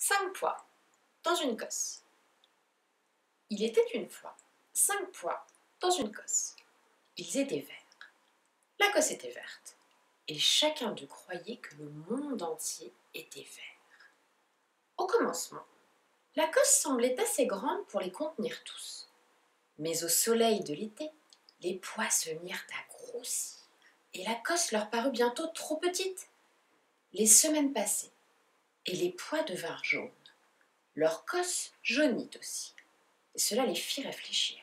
5 pois dans une cosse. Il était une fois 5 pois dans une cosse. Ils étaient verts. La cosse était verte, et chacun d'eux croyait que le monde entier était vert. Au commencement, la cosse semblait assez grande pour les contenir tous. Mais au soleil de l'été, les pois se mirent à grossir, et la cosse leur parut bientôt trop petite. Les semaines passaient, et les pois devinrent jaunes. Leur cosse jaunit aussi, et cela les fit réfléchir.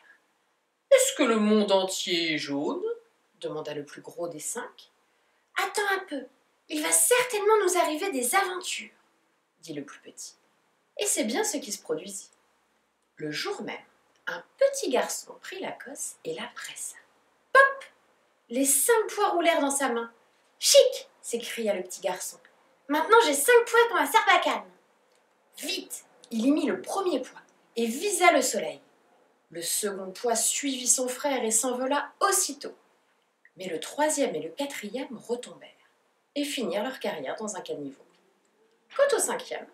« Est-ce que le monde entier est jaune ?» demanda le plus gros des 5. « Attends un peu, il va certainement nous arriver des aventures, » dit le plus petit. Et c'est bien ce qui se produisit. Le jour même, un petit garçon prit la cosse et la pressa. Pop ! Les 5 pois roulèrent dans sa main. « Chic !» s'écria le petit garçon. « Maintenant j'ai 5 pois dans la sarbacane. » Vite, il y mit le premier pois et visa le soleil. Le second pois suivit son frère et s'envola aussitôt. Mais le troisième et le quatrième retombèrent et finirent leur carrière dans un caniveau. Quant au cinquième,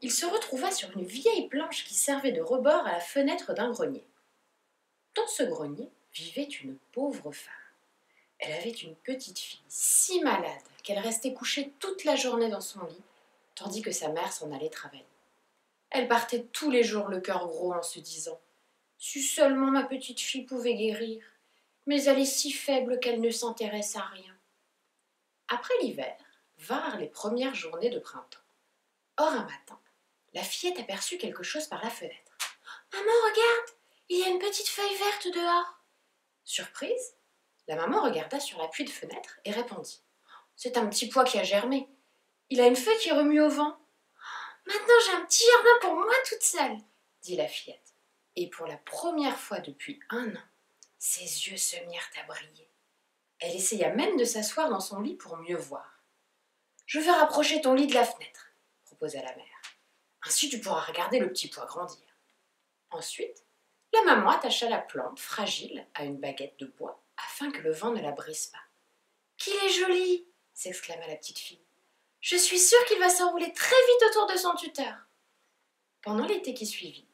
il se retrouva sur une vieille planche qui servait de rebord à la fenêtre d'un grenier. Dans ce grenier vivait une pauvre femme. Elle avait une petite fille si malade qu'elle restait couchée toute la journée dans son lit, tandis que sa mère s'en allait travailler. Elle partait tous les jours le cœur gros en se disant « Si seulement ma petite fille pouvait guérir, mais elle est si faible qu'elle ne s'intéresse à rien. » Après l'hiver, vinrent les premières journées de printemps. Or un matin, la fillette aperçut quelque chose par la fenêtre. « Maman, regarde, il y a une petite feuille verte dehors. » Surprise, la maman regarda sur l'appui de fenêtre et répondit « C'est un petit pois qui a germé. Il a une feuille qui remue au vent. » « Maintenant j'ai un petit jardin pour moi toute seule, » dit la fillette. Et pour la première fois depuis 1 an, ses yeux se mirent à briller. Elle essaya même de s'asseoir dans son lit pour mieux voir. « Je vais rapprocher ton lit de la fenêtre, » proposa la mère. « Ainsi tu pourras regarder le petit pois grandir. » Ensuite, la maman attacha la plante fragile à une baguette de bois afin que le vent ne la brise pas. « Qu'il est joli !» s'exclama la petite fille. « Je suis sûre qu'il va s'enrouler très vite autour de son tuteur. » Pendant l'été qui suivit,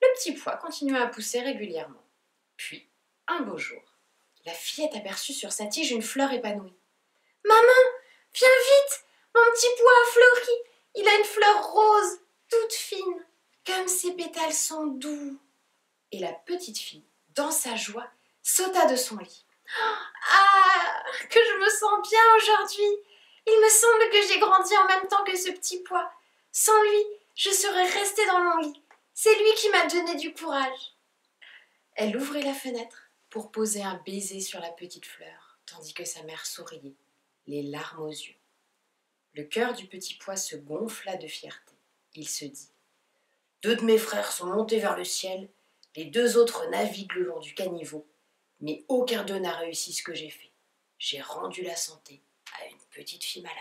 le petit pois continua à pousser régulièrement. Puis, un beau jour, la fillette aperçut sur sa tige une fleur épanouie. « Maman, viens vite, mon petit pois a fleuri. Il a une fleur rose, toute fine, comme ses pétales sont doux. » Et la petite fille, dans sa joie, sauta de son lit. « Ah, que je me sens bien aujourd'hui! Il me semble que j'ai grandi en même temps que ce petit pois. Sans lui, je serais restée dans mon lit. C'est lui qui m'a donné du courage. » Elle ouvrit la fenêtre pour poser un baiser sur la petite fleur, tandis que sa mère souriait, les larmes aux yeux. Le cœur du petit pois se gonfla de fierté. Il se dit « 2 de mes frères sont montés vers le ciel, les 2 autres naviguent le long du caniveau, mais aucun d'eux n'a réussi ce que j'ai fait. J'ai rendu la santé à une petite fille malade. »